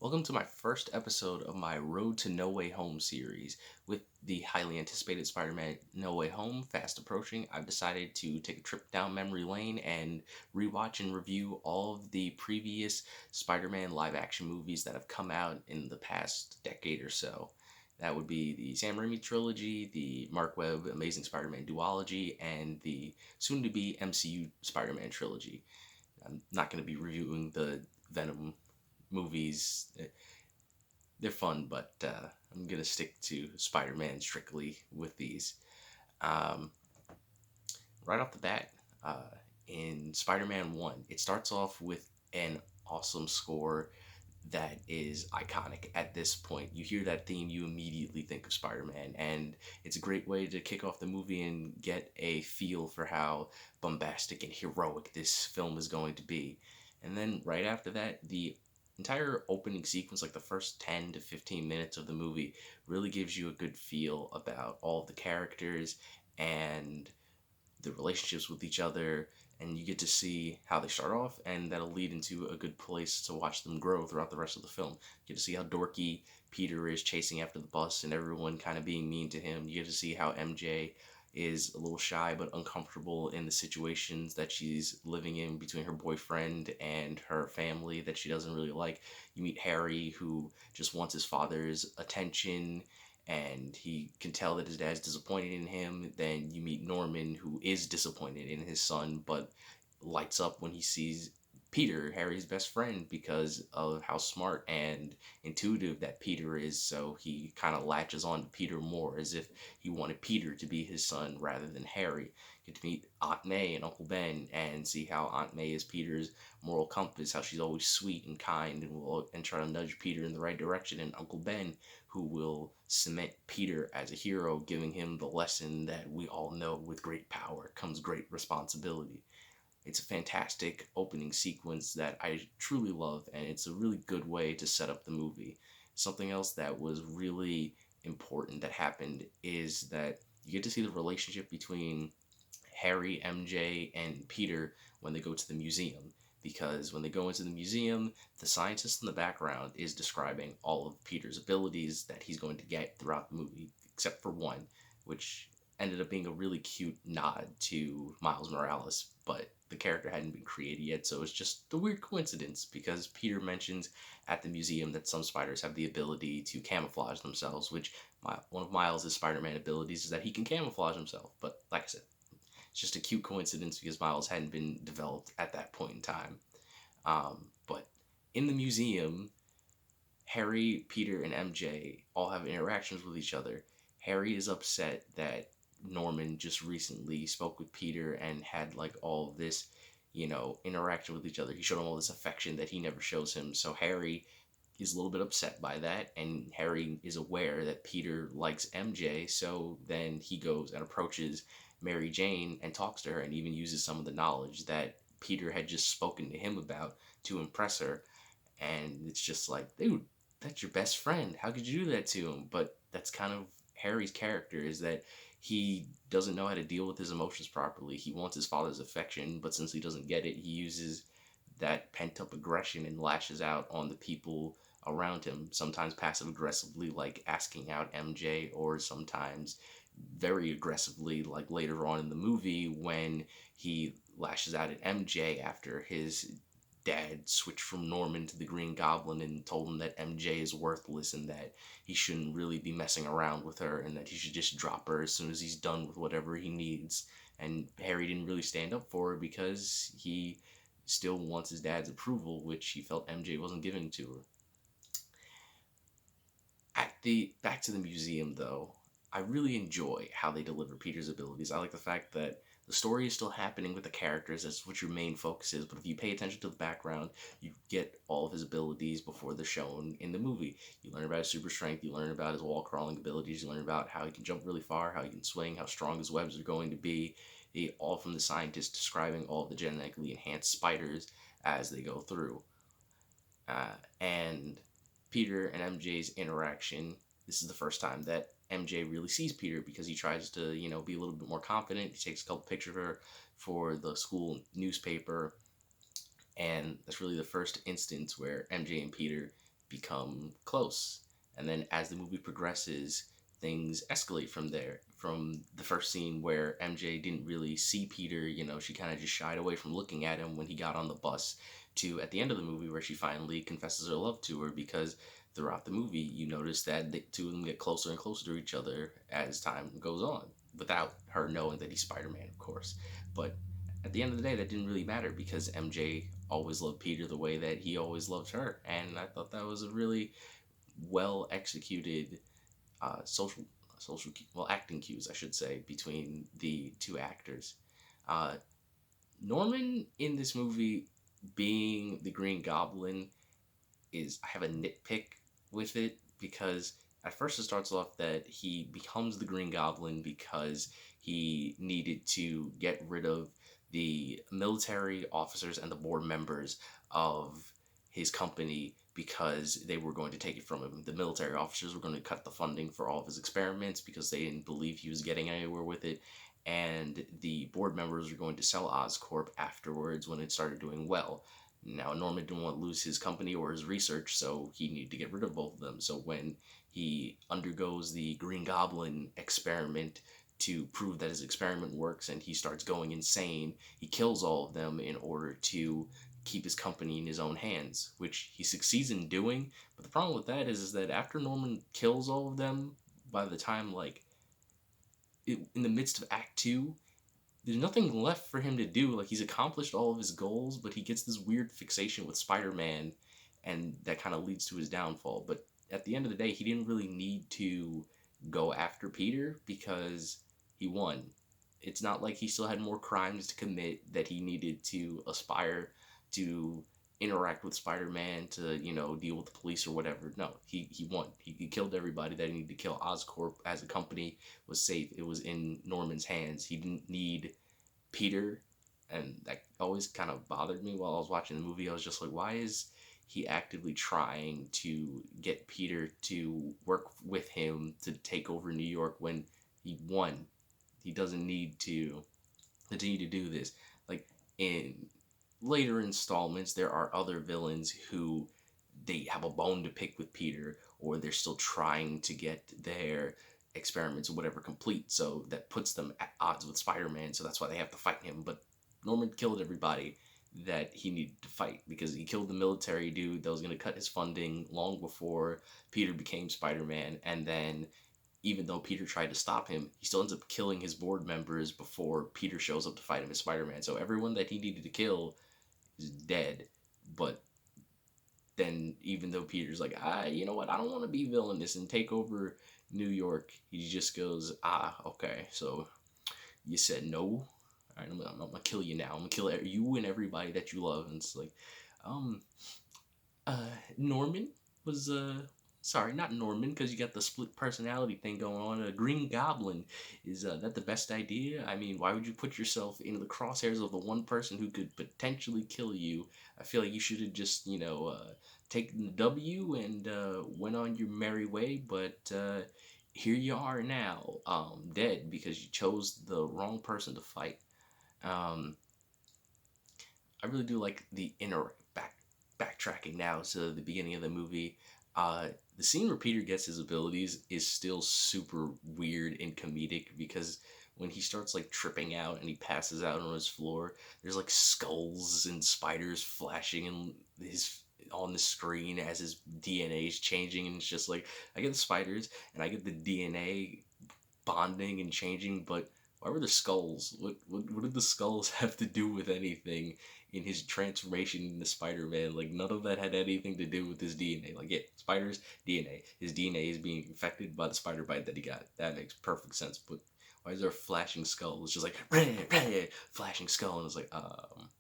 Welcome to my first episode of my Road to No Way Home series. With the highly anticipated Spider Man No Way Home fast approaching, I've decided to take a trip down memory lane and rewatch and review all of the previous Spider Man live action movies that have come out in the past decade or so. That would be the Sam Raimi trilogy, the Mark Webb Amazing Spider Man duology, and the soon to be MCU Spider Man trilogy. I'm not going to be reviewing the Venom movies. They're fun, but I'm gonna stick to Spider-Man strictly with these. Um, right off the bat, uh, in Spider-Man One, it starts off with an awesome score that is iconic at this point. You hear that theme, you immediately think of Spider-Man, and it's a great way to kick off the movie and get a feel for how bombastic and heroic this film is going to be. And then right after that, the entire opening sequence, like the first 10 to 15 minutes of the movie, really gives you a good feel about all of the characters and the relationships with each other, and you get to see how they start off, and that'll lead into a good place to watch them grow throughout the rest of the film. You get to see how dorky Peter is chasing after the bus and everyone kind of being mean to him. You get to see how MJ is a little shy but uncomfortable in the situations that she's living in between her boyfriend and her family that she doesn't really like. You meet Harry, who just wants his father's attention and he can tell that his dad's disappointed in him. Then you meet Norman, who is disappointed in his son, but lights up when he sees Peter, Harry's best friend, because of how smart and intuitive that Peter is. So he kind of latches on to Peter more as if he wanted Peter to be his son rather than Harry. Get to meet Aunt May and Uncle Ben and see how Aunt May is Peter's moral compass, how she's always sweet and kind and will and try to nudge Peter in the right direction, and Uncle Ben, who will cement Peter as a hero, giving him the lesson that we all know: with great power comes great responsibility. It's a fantastic opening sequence that I truly love, and it's a really good way to set up the movie. Something else that was really important that happened is that you get to see the relationship between Harry, MJ, and Peter when they go to the museum. Because when they go into the museum, the scientist in the background is describing all of Peter's abilities that he's going to get throughout the movie, except for one, which ended up being a really cute nod to Miles Morales, but the character hadn't been created yet, so it's just a weird coincidence because Peter mentions at the museum that some spiders have the ability to camouflage themselves, which one of Miles' Spider-Man abilities is that he can camouflage himself. But like I said, it's just a cute coincidence because Miles hadn't been developed at that point in time. But in the museum, Harry, Peter, and MJ all have interactions with each other. Harry is upset that Norman just recently spoke with Peter and had like all of this, interaction with each other. He showed him all this affection that he never shows him. So Harry is a little bit upset by that, and Harry is aware that Peter likes MJ, so then he goes and approaches Mary Jane and talks to her and even uses some of the knowledge that Peter had just spoken to him about to impress her. And it's just like, dude, that's your best friend. How could you do that to him? But that's kind of Harry's character, is that he doesn't know how to deal with his emotions properly. He wants his father's affection, but since he doesn't get it, he uses that pent up aggression and lashes out on the people around him, sometimes passive aggressively, like asking out MJ, or sometimes very aggressively, like later on in the movie when he lashes out at MJ after his dad switched from Norman to the Green Goblin and told him that MJ is worthless and that he shouldn't really be messing around with her and that he should just drop her as soon as he's done with whatever he needs. And Harry didn't really stand up for her because he still wants his dad's approval, which he felt MJ wasn't giving to her. At the back to the museum though, I really enjoy how they deliver Peter's abilities. I like the fact that the story is still happening with the characters, that's what your main focus is, but if you pay attention to the background, you get all of his abilities before they're shown in the movie. You learn about his super strength, you learn about his wall crawling abilities, you learn about how he can jump really far, how he can swing, how strong his webs are going to be, all from the scientist describing all of the genetically enhanced spiders as they go through. And Peter and MJ's interaction, this is the first time that MJ really sees Peter because he tries to, be a little bit more confident. He takes a couple pictures of her for the school newspaper, and that's really the first instance where MJ and Peter become close. And then as the movie progresses, things escalate from there. From the first scene where MJ didn't really see Peter, she kind of just shied away from looking at him when he got on the bus, to at the end of the movie where she finally confesses her love to her, because throughout the movie you notice that the two of them get closer and closer to each other as time goes on, without her knowing that he's Spider-Man, of course. But at the end of the day, that didn't really matter because MJ always loved Peter the way that he always loved her, and I thought that was a really well executed social acting cues, I should say, between the two actors. Uh, Norman in this movie being the Green Goblin is, I have a nitpick with it, because at first it starts off that he becomes the Green Goblin because he needed to get rid of the military officers and the board members of his company because they were going to take it from him. The military officers were going to cut the funding for all of his experiments because they didn't believe he was getting anywhere with it. And the board members were going to sell Oscorp afterwards when it started doing well. Now, Norman didn't want to lose his company or his research, so he needed to get rid of both of them. So when he undergoes the Green Goblin experiment to prove that his experiment works and he starts going insane, he kills all of them in order to keep his company in his own hands, which he succeeds in doing. But the problem with that is that after Norman kills all of them, by the time, in the midst of Act 2, there's nothing left for him to do. Like, he's accomplished all of his goals, but he gets this weird fixation with Spider-Man, and that kind of leads to his downfall. But at the end of the day, he didn't really need to go after Peter because he won. It's not like he still had more crimes to commit that he needed to aspire to interact with Spider-Man to, deal with the police or whatever. No, he won. He killed everybody that he needed to kill. Oscorp as a company was safe. It was in Norman's hands. He didn't need Peter, and that always kind of bothered me while I was watching the movie. I was just like, why is he actively trying to get Peter to work with him to take over New York when he won? He doesn't need to continue to do this. Like, in later installments, there are other villains who they have a bone to pick with Peter, or they're still trying to get their experiments or whatever complete, so that puts them at odds with Spider-Man, so that's why they have to fight him. But Norman killed everybody that he needed to fight, because he killed the military dude that was going to cut his funding long before Peter became Spider-Man, and then even though Peter tried to stop him, he still ends up killing his board members before Peter shows up to fight him as Spider-Man. So everyone that he needed to kill is dead. But then, even though Peter's like, you know what, I don't want to be villainous and take over New York, he just goes, okay, so you said no. All right, I'm gonna kill you now. I'm gonna kill you and everybody that you love. And it's like, um, Norman was sorry, not Norman, because you got the split personality thing going on. A Green Goblin, is that the best idea? I mean, why would you put yourself into the crosshairs of the one person who could potentially kill you? I feel like you should have just, taken the W and went on your merry way. But here you are now, dead because you chose the wrong person to fight. Um, I really do like the backtracking now to the beginning of the movie. The scene where Peter gets his abilities is still super weird and comedic, because when he starts like tripping out and he passes out on his floor, there's like skulls and spiders flashing in his on the screen as his DNA is changing, and it's just like, I get the spiders and I get the DNA bonding and changing, but why were the skulls? What did the skulls have to do with anything in his transformation into Spider-Man? Like, none of that had anything to do with his DNA. Like, yeah, spiders, DNA. His DNA is being infected by the spider bite that he got. That makes perfect sense. But why is there a flashing skull? It's just like, flashing skull, and it's like, all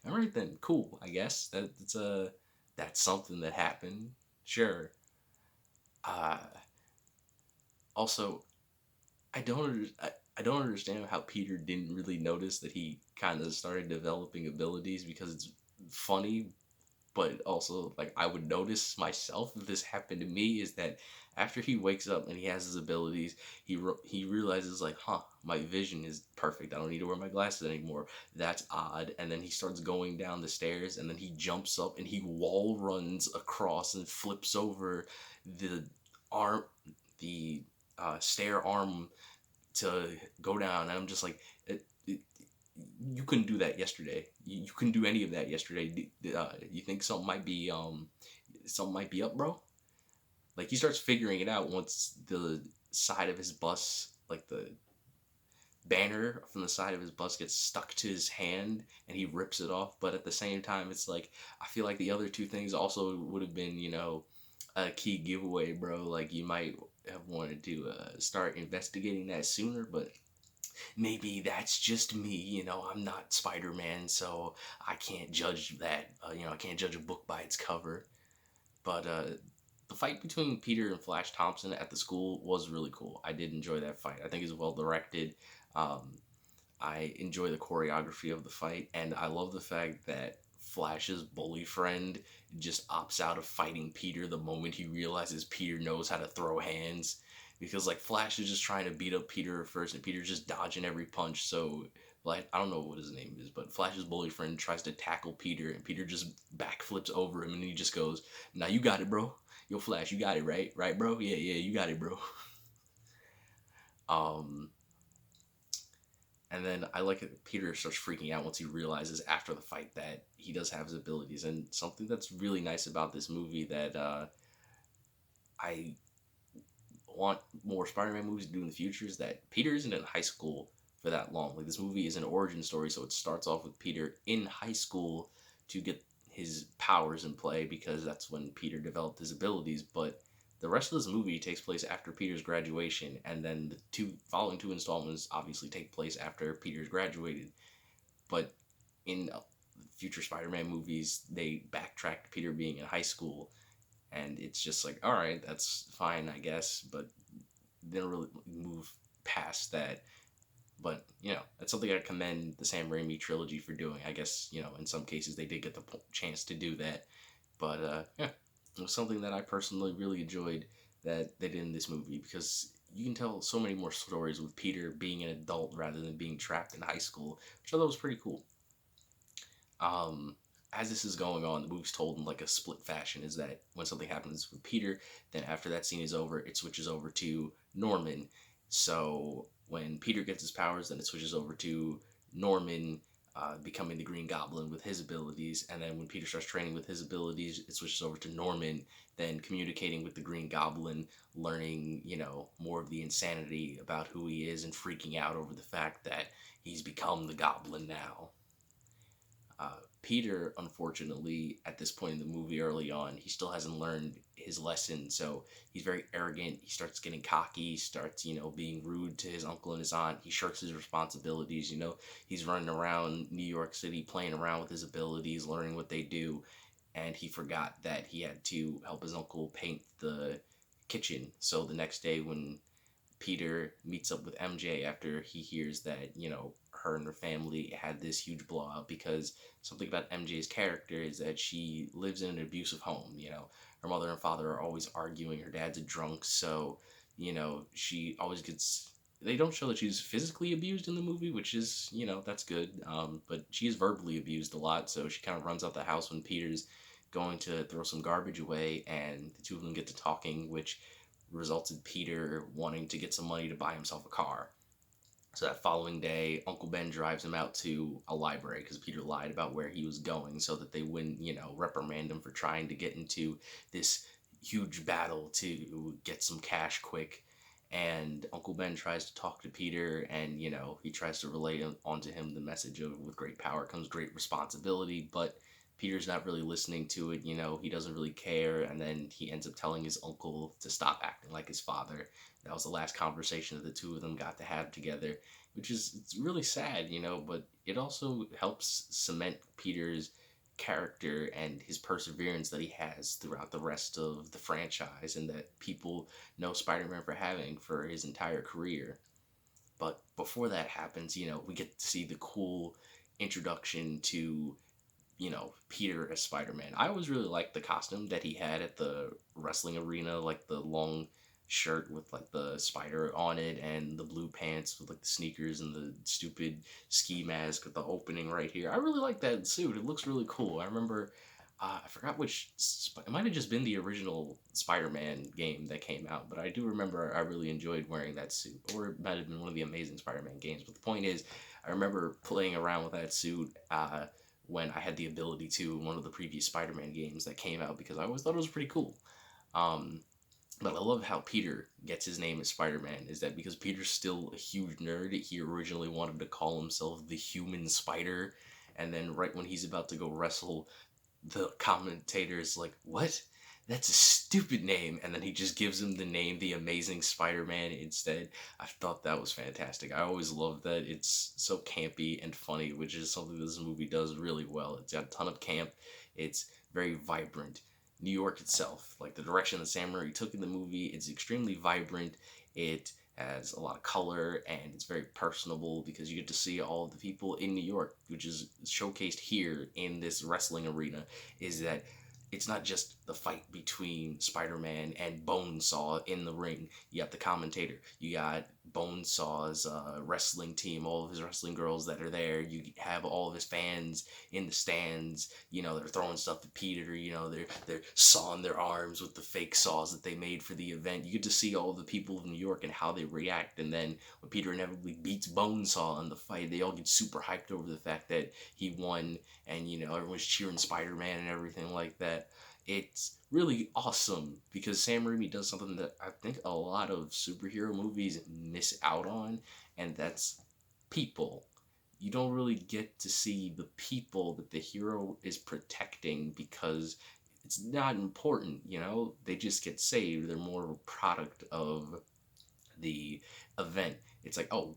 right then, cool. I guess that's something that happened. Sure. Uh, Also, I don't understand how Peter didn't really notice that he kind of started developing abilities, because it's funny but also like I would notice myself if this happened to me, is that after he wakes up and he has his abilities, he realizes like, huh, my vision is perfect. I don't need to wear my glasses anymore. That's odd. And then he starts going down the stairs, and then he jumps up and he wall runs across and flips over the arm, the stair arm to go down. And I'm just like, you couldn't do that yesterday. You couldn't do any of that yesterday. You think something might be up, bro? Like he starts figuring it out once the side of his bus, like the banner from the side of his bus, gets stuck to his hand and he rips it off. But at the same time, it's like I feel like the other two things also would have been, a key giveaway, bro. Like you might have wanted to start investigating that sooner, but maybe that's just me. I'm not Spider-Man, so I can't judge that. I can't judge a book by its cover. But the fight between Peter and Flash Thompson at the school was really cool. I did enjoy that fight. I think it's well directed. Um, I enjoy the choreography of the fight, and I love the fact that Flash's bully friend just opts out of fighting Peter the moment he realizes Peter knows how to throw hands. Because like Flash is just trying to beat up Peter at first, and Peter's just dodging every punch. So like I don't know what his name is, but Flash's bully friend tries to tackle Peter, and Peter just backflips over him, and he just goes, "Now you got it, bro. Yo, Flash, you got it, right, bro? Yeah, yeah, you got it, bro." Um, And then I like it. Peter starts freaking out once he realizes after the fight that he does have his abilities. And something that's really nice about this movie that I want more Spider-Man movies to do in the future is that Peter isn't in high school for that long. Like this movie is an origin story, so it starts off with Peter in high school to get his powers in play because that's when Peter developed his abilities. But the rest of this movie takes place after Peter's graduation, and then the following two installments obviously take place after Peter's graduated. But in future Spider-Man movies, they backtrack to Peter being in high school, and it's just like, all right, that's fine, I guess, but they don't really move past that. But that's something I commend the Sam Raimi trilogy for doing. I guess in some cases they did get the chance to do that, but yeah, it was something that I personally really enjoyed that they did in this movie because you can tell so many more stories with Peter being an adult rather than being trapped in high school, which I thought was pretty cool. um, as this is going on, the movie's told in like a split fashion. Is that when something happens with Peter, then after that scene is over, it switches over to Norman. So when Peter gets his powers, then it switches over to Norman becoming the Green Goblin with his abilities. And then when Peter starts training with his abilities, it switches over to Norman, then communicating with the Green Goblin, learning, more of the insanity about who he is and freaking out over the fact that he's become the Goblin now. Peter, unfortunately, at this point in the movie early on, he still hasn't learned his lesson. So he's very arrogant. He starts getting cocky. He starts, being rude to his uncle and his aunt. He shirks his responsibilities. He's running around New York City playing around with his abilities, learning what they do. And he forgot that he had to help his uncle paint the kitchen. So the next day, when Peter meets up with MJ after he hears that, her and her family had this huge blowout because something about MJ's character is that she lives in an abusive home. Her mother and father are always arguing. Her dad's a drunk, so, she always gets. They don't show that she's physically abused in the movie, which is, that's good. But she is verbally abused a lot, so she kind of runs out the house when Peter's going to throw some garbage away, and the two of them get to talking, which results in Peter wanting to get some money to buy himself a car. So that following day, Uncle Ben drives him out to a library because Peter lied about where he was going so that they wouldn't, reprimand him for trying to get into this huge battle to get some cash quick. And Uncle Ben tries to talk to Peter, and he tries to relay onto him the message of with great power comes great responsibility. But Peter's not really listening to it. He doesn't really care, and then he ends up telling his uncle to stop acting like his father. That was the last conversation that the two of them got to have together, which is it's really sad, but it also helps cement Peter's character and his perseverance that he has throughout the rest of the franchise and that people know Spider-Man for having for his entire career. But before that happens, we get to see the cool introduction to, Peter as Spider-Man. I always really liked the costume that he had at the wrestling arena, like the long shirt with like the spider on it and the blue pants with like the sneakers and the stupid ski mask with the opening right here. I really like that suit. It looks really cool. I remember I forgot it might have just been the original Spider-Man game that came out, but I do remember I really enjoyed wearing that suit, or it might have been one of the Amazing Spider-Man games. But the point is, I remember playing around with that suit when I had the ability to in one of the previous Spider-Man games that came out because I always thought it was pretty cool. Um, but I love how Peter gets his name as Spider-Man. Is that because Peter's still a huge nerd? He originally wanted to call himself the Human Spider, and then right when he's about to go wrestle, the commentator is like, "What? That's a stupid name," and then he just gives him the name the Amazing Spider-Man instead. I thought that was fantastic. I always loved that. It's so campy and funny, which is something this movie does really well. It's got a ton of camp. It's very vibrant. New York itself, like the direction that Sam Raimi took in the movie, it's extremely vibrant. It has a lot of color and it's very personable because you get to see all of the people in New York, which is showcased here in this wrestling arena, is that it's not just the fight between Spider-Man and Bonesaw in the ring. You got the commentator. You got Bonesaw's wrestling team, all of his wrestling girls that are there. You have all of his fans in the stands. They're throwing stuff at Peter. They're sawing their arms with the fake saws that they made for the event. You get to see all the people of New York and how they react. And then when Peter inevitably beats Bonesaw in the fight, they all get super hyped over the fact that he won, and everyone's cheering Spider-Man and everything like that. It's really awesome because Sam Raimi does something that I think a lot of superhero movies miss out on, and that's people. You don't really get to see the people that the hero is protecting because it's not important. They just get saved. They're more of a product of the event. It's like, oh,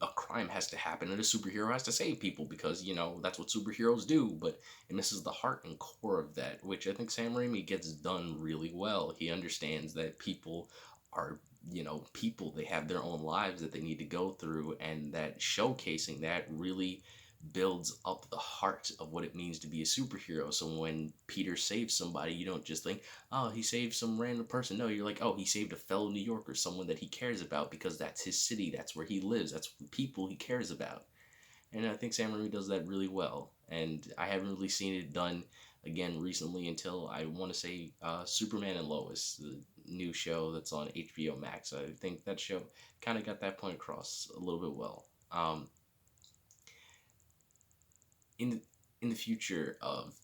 a crime has to happen and a superhero has to save people because, that's what superheroes do, but it misses the heart and core of that, which I think Sam Raimi gets done really well. He understands that people are, people, they have their own lives that they need to go through, and that showcasing that really builds up the heart of what it means to be a superhero. So when Peter saves somebody, you don't just think, oh, he saved some random person. No, you're like, oh, he saved a fellow New Yorker, someone that he cares about because that's his city, that's where he lives, that's the people he cares about. And I think Sam Raimi does that really well. And I haven't really seen it done again recently until I want to say Superman and Lois, the new show that's on HBO Max. I think that show kind of got that point across a little bit well. In in the future of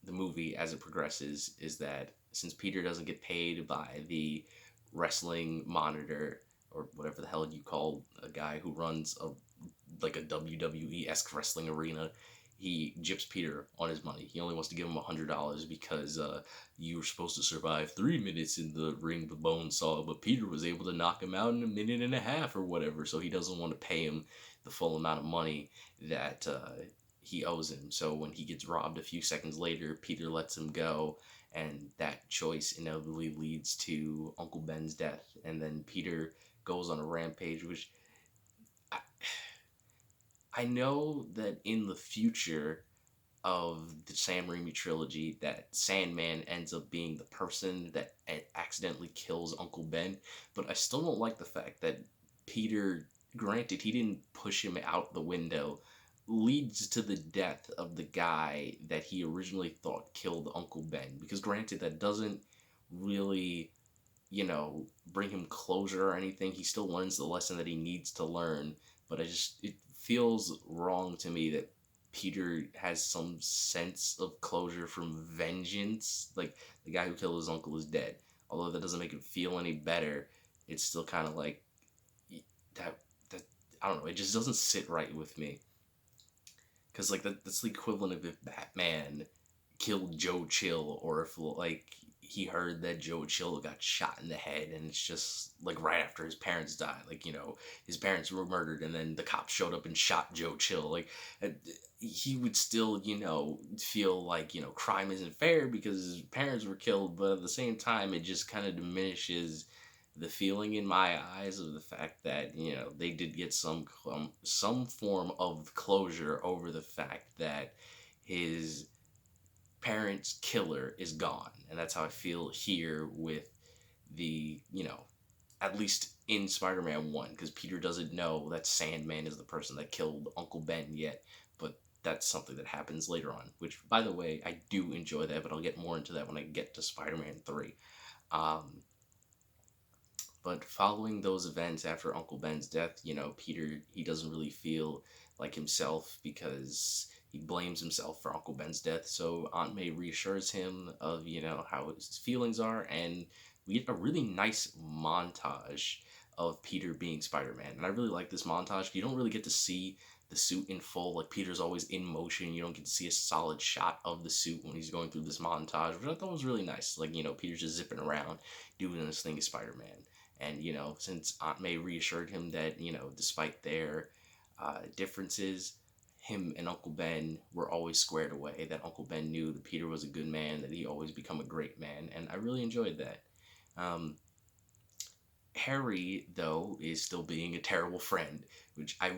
the movie as it progresses is that since Peter doesn't get paid by the wrestling monitor or whatever the hell you call a guy who runs a WWE-esque wrestling arena, he gyps Peter on his money. He only wants to give him $100 because you were supposed to survive 3 minutes in the ring with Bonesaw, but Peter was able to knock him out in a minute and a half or whatever, so he doesn't want to pay him the full amount of money that he owes him. So when he gets robbed a few seconds later, Peter lets him go, and that choice inevitably leads to Uncle Ben's death. And then Peter goes on a rampage, which I, I know that in the future of the Sam Raimi trilogy, that Sandman ends up being the person that accidentally kills Uncle Ben, but I still don't like the fact that Peter, granted, he didn't push him out the window, leads to the death of the guy that he originally thought killed Uncle Ben. Because granted, that doesn't really, bring him closure or anything. He still learns the lesson that he needs to learn, but it feels wrong to me that Peter has some sense of closure from vengeance. Like, the guy who killed his uncle is dead. Although that doesn't make it feel any better, it's still kind of like that. That I don't know. It just doesn't sit right with me. Because like that's the equivalent of if Batman killed Joe Chill, or if like he heard that Joe Chill got shot in the head, and it's just like right after his parents died, like his parents were murdered, and then the cops showed up and shot Joe Chill. Like he would still feel like crime isn't fair because his parents were killed, but at the same time it just kind of diminishes the feeling in my eyes of the fact that they did get some form of closure over the fact that his parent's killer is gone. And that's how I feel here with the, at least in Spider-Man 1, because Peter doesn't know that Sandman is the person that killed Uncle Ben yet, but that's something that happens later on, which, by the way, I do enjoy that, but I'll get more into that when I get to Spider-Man 3. Um, but following those events after Uncle Ben's death, Peter, he doesn't really feel like himself because he blames himself for Uncle Ben's death. So Aunt May reassures him of, how his feelings are, and we get a really nice montage of Peter being Spider-Man. And I really like this montage. You don't really get to see the suit in full. Like, Peter's always in motion. You don't get to see a solid shot of the suit when he's going through this montage, which I thought was really nice. Like, Peter's just zipping around doing this thing as Spider-Man. And, since Aunt May reassured him that, despite their differences, him and Uncle Ben were always squared away, that Uncle Ben knew that Peter was a good man, that he always become a great man. And I really enjoyed that. Um, Harry, though, is still being a terrible friend, which I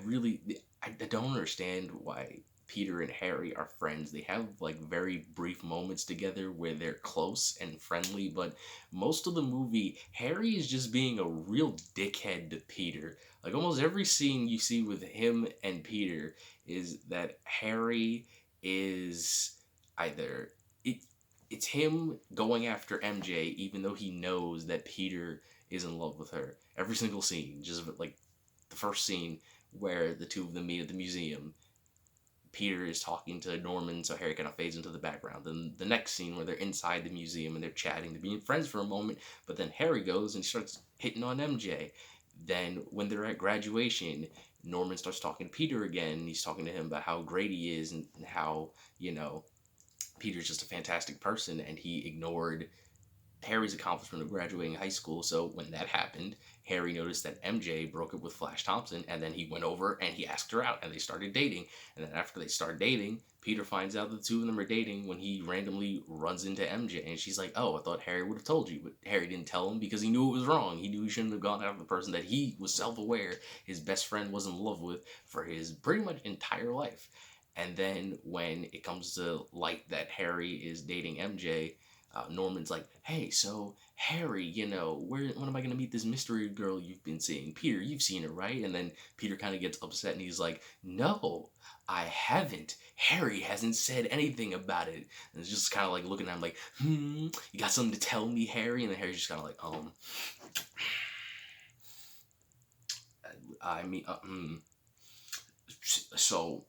don't understand why Peter and Harry are friends. They have like very brief moments together where they're close and friendly, but most of the movie, Harry is just being a real dickhead to Peter. Like, almost every scene you see with him and Peter is that Harry is either it it's him going after MJ even though he knows that Peter is in love with her. Every single scene, just like the first scene where the two of them meet at the museum, Peter is talking to Norman, so Harry kind of fades into the background. Then the next scene where they're inside the museum and they're chatting, they're being friends for a moment, but then Harry goes and starts hitting on MJ. Then when they're at graduation, Norman starts talking to Peter again. He's talking to him about how great he is and how, Peter's just a fantastic person, and he ignored Harry's accomplishment of graduating high school. So when that happened, Harry noticed that MJ broke up with Flash Thompson, and then he went over and he asked her out, and they started dating. And then after they start dating, Peter finds out that the two of them are dating when he randomly runs into MJ, and she's like, "Oh, I thought Harry would have told you," but Harry didn't tell him because he knew it was wrong. He knew he shouldn't have gone after the person that he was self-aware his best friend was in love with for his pretty much entire life. And then when it comes to light that Harry is dating MJ, Norman's like, "Hey, so Harry, when am I gonna meet this mystery girl you've been seeing? Peter, you've seen her, right?" And then Peter kind of gets upset and he's like, "No, I haven't. Harry hasn't said anything about it." And it's just kind of like looking at him like, "You got something to tell me, Harry?" And then Harry's just kind of like, I mean, so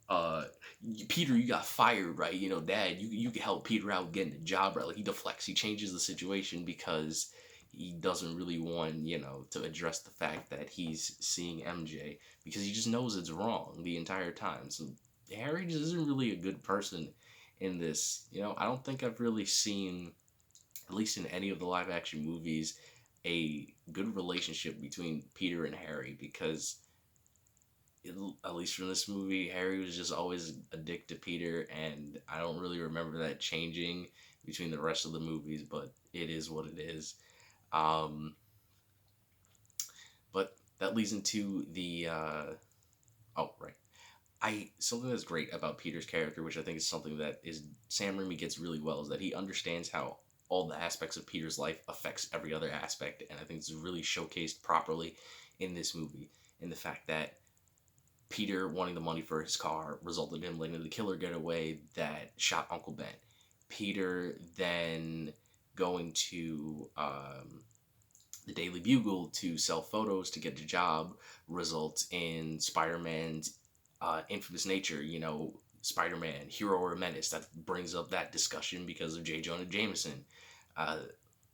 Peter, you got fired, right? Dad, you can help Peter out getting the job, right? Like, he deflects, he changes the situation because he doesn't really want, to address the fact that he's seeing MJ, because he just knows it's wrong the entire time. So Harry just isn't really a good person in this. I don't think I've really seen, at least in any of the live action movies, a good relationship between Peter and Harry, because at least from this movie, Harry was just always a dick to Peter, and I don't really remember that changing between the rest of the movies, but it is what it is. Um, but that leads into the oh, right. Something that's great about Peter's character, which I think is something that is Sam Raimi gets really well, is that he understands how all the aspects of Peter's life affects every other aspect, and I think it's really showcased properly in this movie, in the fact that Peter wanting the money for his car resulted in him letting the killer get away that shot Uncle Ben. Peter then going to the Daily Bugle to sell photos to get a job results in Spider-Man's infamous nature. Spider-Man, hero or menace. That brings up that discussion because of J. Jonah Jameson. Uh,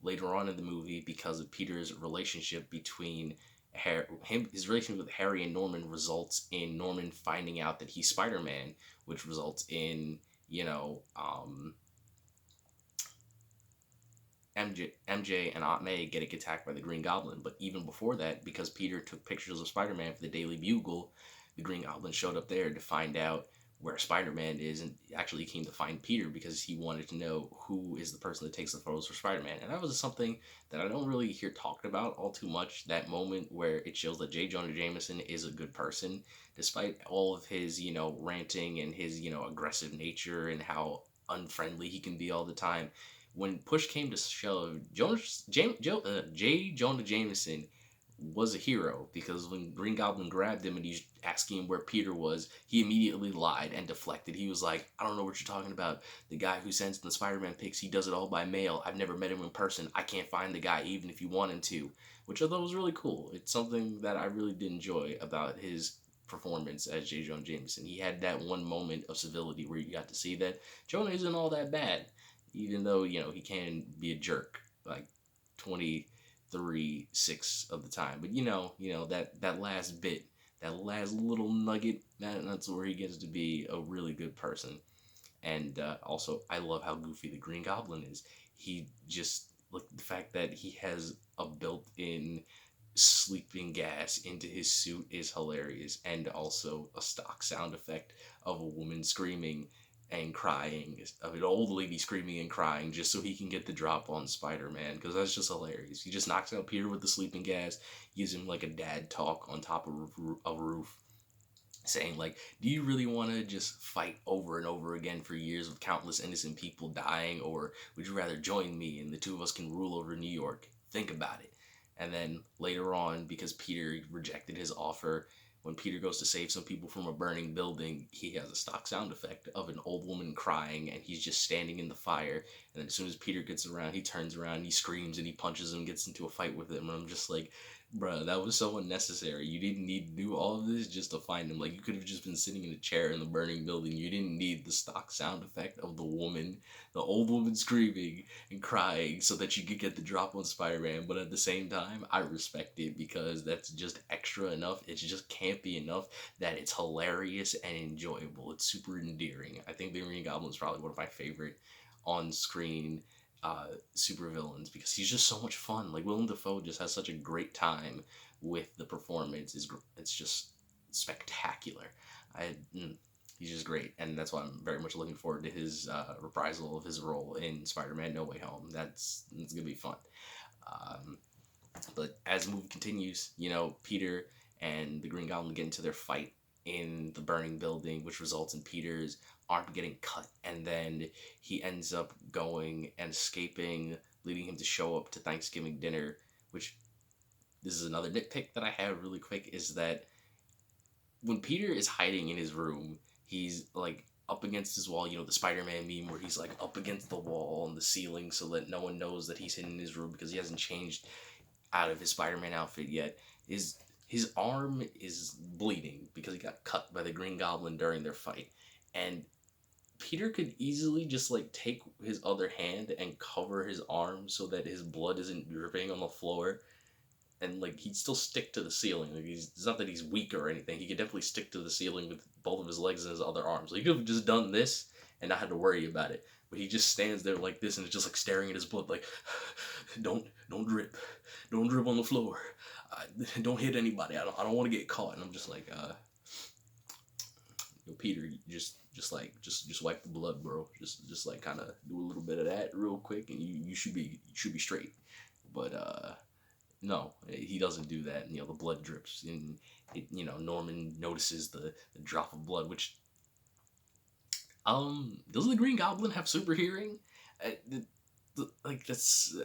Later on in the movie, because of Peter's relationship between his relationship with Harry and Norman results in Norman finding out that he's Spider-Man, which results in MJ and Aunt May getting attacked by the Green Goblin. But even before that, because Peter took pictures of Spider-Man for the Daily Bugle, the Green Goblin showed up there to find out where Spider-Man is, and actually came to find Peter because he wanted to know who is the person that takes the photos for Spider-Man. And that was something that I don't really hear talked about all too much, that moment where it shows that J. Jonah Jameson is a good person, despite all of his, ranting and his, aggressive nature and how unfriendly he can be all the time. When push came to shove, J. Jonah Jameson was a hero because when Green Goblin grabbed him and he's asking him where Peter was, he immediately lied and deflected. He was like, I don't know what you're talking about. The guy who sends the Spider-Man pics, he does it all by mail. I've never met him in person. I can't find the guy even if you want him to, which I thought was really cool. It's something that I really did enjoy about his performance as J. Jonah Jameson. He had that one moment of civility where you got to see that Jonah isn't all that bad, even though, he can be a jerk like 23/6 of the time. But that last bit, that last little nugget, that's where he gets to be a really good person. And also, I love how goofy the Green Goblin is. He just, like, the fact that he has a built-in sleeping gas into his suit is hilarious, and also a stock sound effect of a woman screaming and crying, of an old lady screaming and crying, just so he can get the drop on Spider-Man, because that's just hilarious. He just knocks out Peter with the sleeping gas, gives him like a dad talk on top of a roof, saying like, do you really want to just fight over and over again for years with countless innocent people dying, or would you rather join me and the two of us can rule over New York? Think about it. And then later on, because Peter rejected his offer, when Peter goes to save some people from a burning building, he has a stock sound effect of an old woman crying, and he's just standing in the fire. And then as soon as Peter gets around, he turns around, he screams, and he punches him, gets into a fight with him. And I'm just like, bruh, that was so unnecessary. You didn't need to do all of this just to find him. Like, you could have just been sitting in a chair in the burning building. You didn't need the stock sound effect of the old woman screaming and crying so that you could get the drop on Spider-Man. But at the same time, I respect it because that's just extra enough. It just can't be enough that it's hilarious and enjoyable. It's super endearing. I think the Green Goblin is probably one of my favorite on-screen super villains because he's just so much fun. Like, Willem Dafoe just has such a great time with the performance. It's just spectacular. I He's just great, and that's why I'm very much looking forward to his reprisal of his role in Spider-Man: No Way Home. It's gonna be fun. Um, but as the movie continues, Peter and the Green Goblin get into their fight in the burning building, which results in Peter's arm getting cut, and then he ends up going and escaping, leading him to show up to Thanksgiving dinner. Which, this is another nitpick that I have really quick, is that when Peter is hiding in his room, he's like up against his wall, the Spider-Man meme where he's like up against the wall on the ceiling so that no one knows that he's hidden in his room because he hasn't changed out of his Spider-Man outfit yet. His arm is bleeding because he got cut by the Green Goblin during their fight. And Peter could easily just like take his other hand and cover his arm so that his blood isn't dripping on the floor, and like he'd still stick to the ceiling. Like, it's not that he's weak or anything. He could definitely stick to the ceiling with both of his legs and his other arms. Like, he could have just done this and not had to worry about it. But he just stands there like this and is just like staring at his blood, like, don't drip, don't drip on the floor, don't hit anybody. I don't want to get caught. And I'm just like, Peter, just wipe the blood, bro. Just like kind of do a little bit of that real quick, and you should be straight. But no, he doesn't do that. And, the blood drips, and Norman notices the drop of blood. Which, doesn't the Green Goblin have super hearing? Like, that's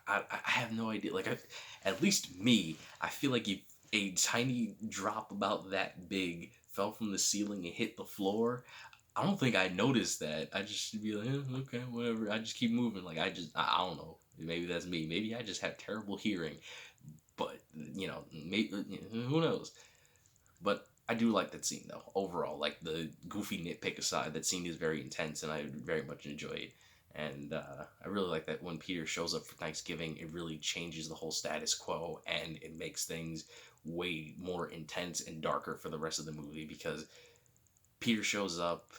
I have no idea. Like, at least me, I feel like if a tiny drop about that big fell from the ceiling and hit the floor, I don't think I noticed that. I just be like, okay, whatever. I just keep moving. Like, I don't know. Maybe that's me. Maybe I just have terrible hearing. But, maybe, who knows? But I do like that scene, though. Overall, like, the goofy nitpick aside, that scene is very intense, and I very much enjoy it. And I really like that when Peter shows up for Thanksgiving, it really changes the whole status quo, and it makes things way more intense and darker for the rest of the movie, because Peter shows up,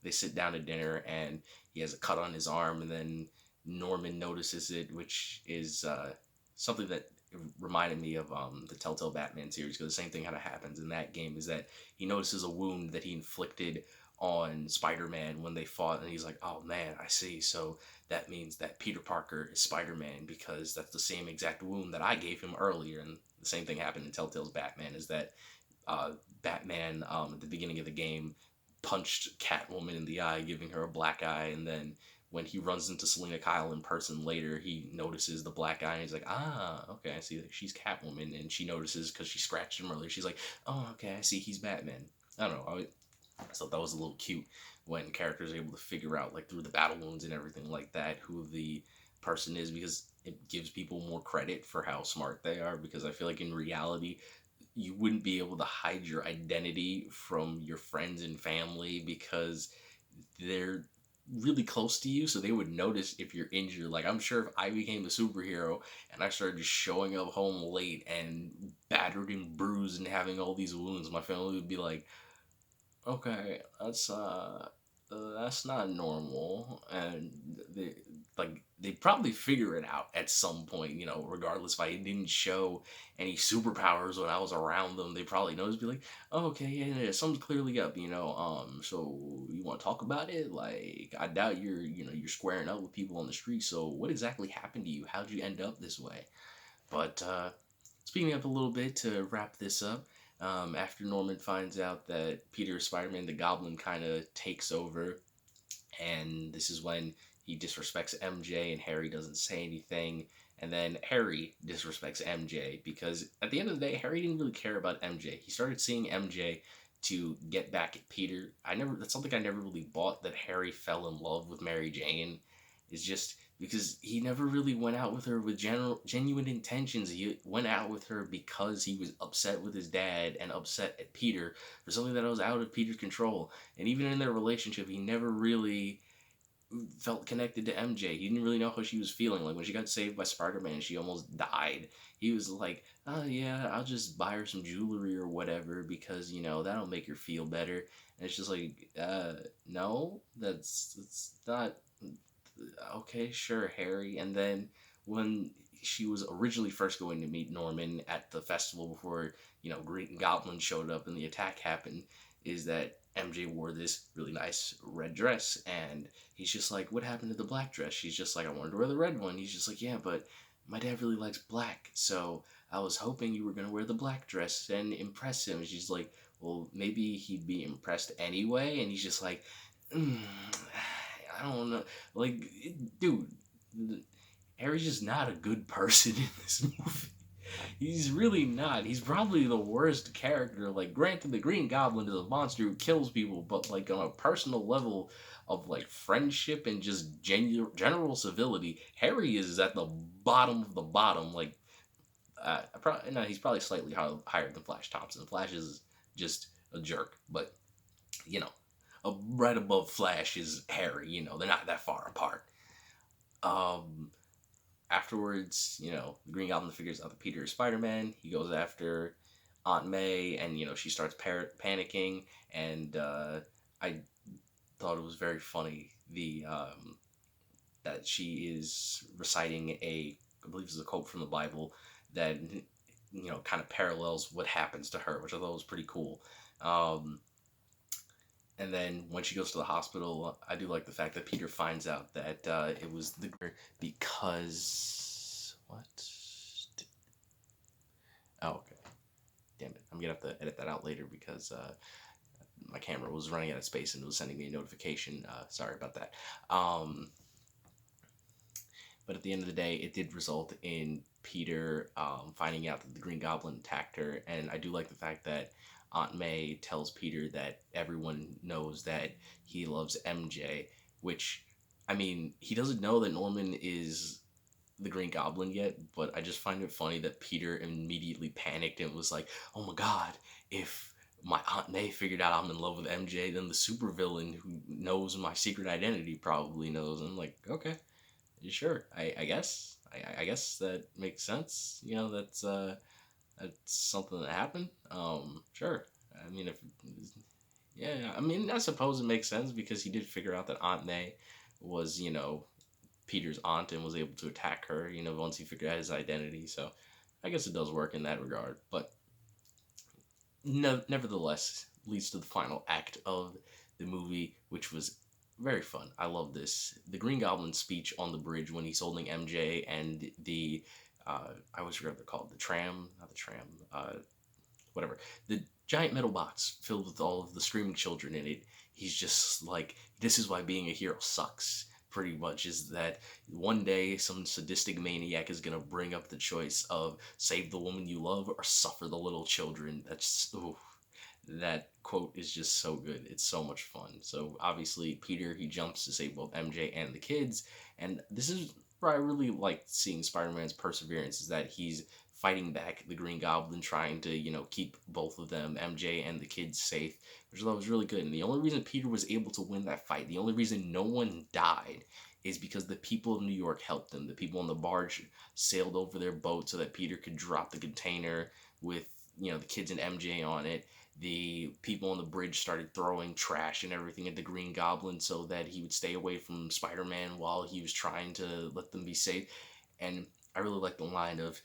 they sit down to dinner, and he has a cut on his arm, and then Norman notices it, which is something that reminded me of the Telltale Batman series, because the same thing kind of happens in that game, is that he notices a wound that he inflicted on Spider-Man when they fought, and he's like, oh man, I see, so that means that Peter Parker is Spider-Man, because that's the same exact wound that I gave him earlier. And the same thing happened in Telltale's Batman, is that Batman, at the beginning of the game, punched Catwoman in the eye, giving her a black eye, and then when he runs into Selena Kyle in person later, he notices the black eye, and he's like, ah, okay, I see that she's Catwoman, and she notices because she scratched him earlier. She's like, oh, okay, I see he's Batman. I don't know. I thought that was a little cute when characters are able to figure out, like, through the battle wounds and everything like that, who the person is, because it gives people more credit for how smart they are. Because I feel like in reality, you wouldn't be able to hide your identity from your friends and family because they're really close to you, so they would notice if you're injured. Like, I'm sure if I became a superhero and I started just showing up home late and battered and bruised and having all these wounds, my family would be like, okay, that's not normal. And they they probably figure it out at some point, regardless if I didn't show any superpowers when I was around them. They probably noticed, be like, oh, okay, yeah, something's clearly up, so you want to talk about it? Like, I doubt you're squaring up with people on the street, so what exactly happened to you? How'd you end up this way? But speaking up a little bit to wrap this up, after Norman finds out that Peter Spider-Man the Goblin kind of takes over, and this is when he disrespects MJ and Harry doesn't say anything. And then Harry disrespects MJ because at the end of the day, Harry didn't really care about MJ. He started seeing MJ to get back at Peter. That's something I never really bought, that Harry fell in love with Mary Jane. Is just because he never really went out with her with genuine intentions. He went out with her because he was upset with his dad and upset at Peter for something that was out of Peter's control. And even in their relationship, he never really felt connected to MJ. He didn't really know how she was feeling. Like when she got saved by Spider-Man, she almost died. He was like, "Oh yeah, I'll just buy her some jewelry or whatever because that'll make her feel better." And it's just like, no, that's not okay. Sure, Harry. And then when she was originally first going to meet Norman at the festival before Green Goblin showed up and the attack happened, is that MJ wore this really nice red dress, and he's just like, "What happened to the black dress?" She's just like, "I wanted to wear the red one." He's just like, "Yeah, but my dad really likes black, so I was hoping you were gonna wear the black dress and impress him." And she's like, "Well, maybe he'd be impressed anyway." And he's just like, mm, "I don't know, like, dude." Harry's just not a good person in this movie. He's really not. He's probably the worst character. Like, granted, the Green Goblin is a monster who kills people, but like on a personal level of like friendship and just general civility, Harry is at the bottom of the bottom. Like, no, he's probably slightly higher than Flash Thompson. Flash is just a jerk, but you know, right above Flash is Harry. They're not that far apart. Um, Afterwards, the Green Goblin figures out that Peter is Spider-Man. He goes after Aunt May, and she starts panicking. And I thought it was very funny that she is reciting I believe it's a quote from the Bible that kind of parallels what happens to her, which I thought was pretty cool. Um, and then when she goes to the hospital, I do like the fact that Peter finds out that it was because what? Oh, okay. Damn it! I'm gonna have to edit that out later because my camera was running out of space and it was sending me a notification. Sorry about that. But at the end of the day, it did result in Peter finding out that the Green Goblin attacked her, and I do like the fact that Aunt May tells Peter that everyone knows that he loves MJ, which, I mean, he doesn't know that Norman is the Green Goblin yet, but I just find it funny that Peter immediately panicked and was like, "Oh my god, if my Aunt May figured out I'm in love with MJ, then the supervillain who knows my secret identity probably knows." And I'm like, okay, sure, I guess. I guess that makes sense. That's something that happened. Sure. I mean, if yeah, I mean, I suppose it makes sense because he did figure out that Aunt May was, Peter's aunt and was able to attack her, once he figured out his identity. So I guess it does work in that regard. But no, nevertheless, leads to the final act of the movie, which was very fun. I love this. The Green Goblin speech on the bridge when he's holding MJ and I always forget what they're called. The tram, not the tram, whatever. The giant metal box filled with all of the screaming children in it. He's just like, this is why being a hero sucks. Pretty much is that one day some sadistic maniac is gonna bring up the choice of save the woman you love or suffer the little children. That's ooh, that quote is just so good. It's so much fun. So obviously Peter, he jumps to save both MJ and the kids, and this is where I really like seeing Spider-Man's perseverance, is that he's fighting back the Green Goblin, trying to keep both of them, MJ and the kids, safe, which I thought was really good. And the only reason Peter was able to win that fight, the only reason no one died, is because the people of New York helped them. The people on the barge sailed over their boat so that Peter could drop the container with the kids and MJ on it. The people on the bridge started throwing trash and everything at the Green Goblin so that he would stay away from Spider-Man while he was trying to let them be safe. And I really like the line of,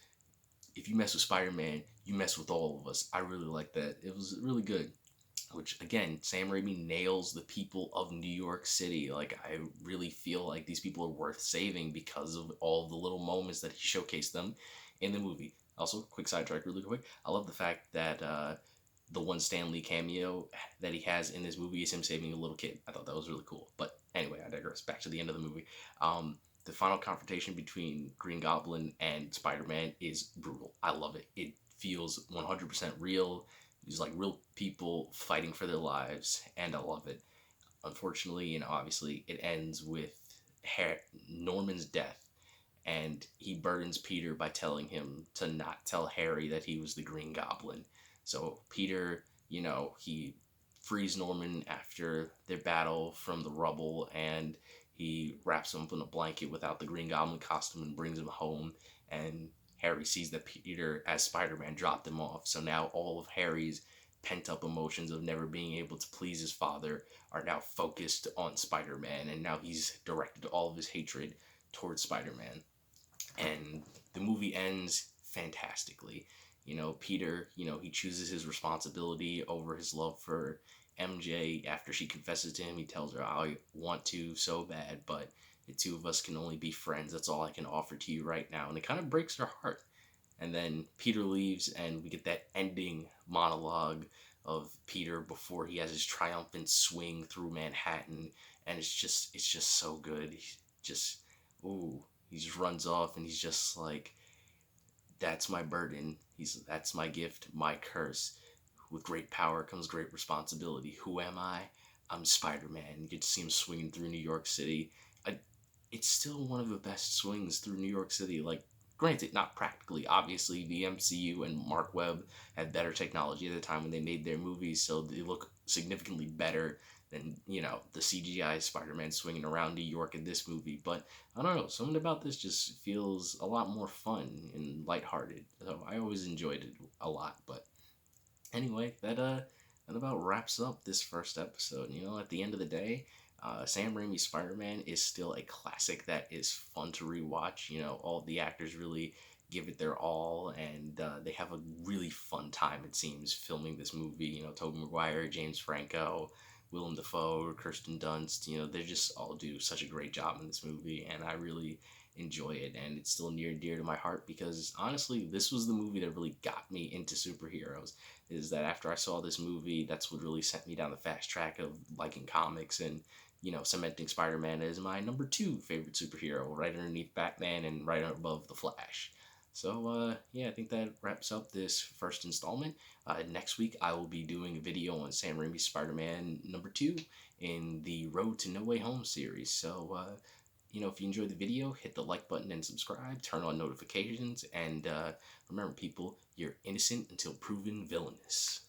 if you mess with Spider-Man, you mess with all of us. I really like that. It was really good. Which, again, Sam Raimi nails the people of New York City. Like, I really feel like these people are worth saving because of all the little moments that he showcased them in the movie. Also, quick sidetrack, really quick. I love the fact that the one Stan Lee cameo that he has in this movie is him saving a little kid. I thought that was really cool. But anyway, I digress. Back to the end of the movie. The final confrontation between Green Goblin and Spider-Man is brutal. I love it. It feels 100% real. These like real people fighting for their lives, and I love it. Unfortunately, obviously, it ends with Norman's death, and he burdens Peter by telling him to not tell Harry that he was the Green Goblin. So Peter, he frees Norman after their battle from the rubble, and he wraps him up in a blanket without the Green Goblin costume and brings him home. And Harry sees that Peter, as Spider-Man, dropped him off. So now all of Harry's pent-up emotions of never being able to please his father are now focused on Spider-Man, and now he's directed all of his hatred towards Spider-Man. And the movie ends fantastically. Peter, he chooses his responsibility over his love for MJ. After she confesses to him, he tells her, I want to so bad, but the two of us can only be friends. That's all I can offer to you right now. And it kind of breaks her heart. And then Peter leaves, and we get that ending monologue of Peter before he has his triumphant swing through Manhattan. And it's just so good. He just, ooh, he just runs off, and he's just like, that's my burden. That's my gift, my curse. With great power comes great responsibility. Who am I? I'm Spider-Man. You get to see him swinging through New York City. I, it's still one of the best swings through New York City. Like, granted, not practically. Obviously, the MCU and Mark Webb had better technology at the time when they made their movies, so they look significantly better than, the CGI Spider-Man swinging around New York in this movie. But I don't know, something about this just feels a lot more fun and lighthearted. So I always enjoyed it a lot. But anyway, that about wraps up this first episode. At the end of the day, Sam Raimi's Spider-Man is still a classic that is fun to rewatch. All the actors really give it their all, and they have a really fun time, it seems, filming this movie. Tobey Maguire, James Franco, Willem Dafoe, Kirsten Dunst, they just all do such a great job in this movie, and I really enjoy it, and it's still near and dear to my heart because honestly, this was the movie that really got me into superheroes. Is that after I saw this movie, that's what really sent me down the fast track of liking comics and cementing Spider-Man as my number 2 favorite superhero, right underneath Batman and right above the Flash. So yeah, I think that wraps up this first installment. Next week I will be doing a video on Sam Raimi's Spider-Man number 2 in the Road to No Way Home series. So if you enjoyed the video, hit the like button and subscribe, turn on notifications, and remember, people, you're innocent until proven villainous.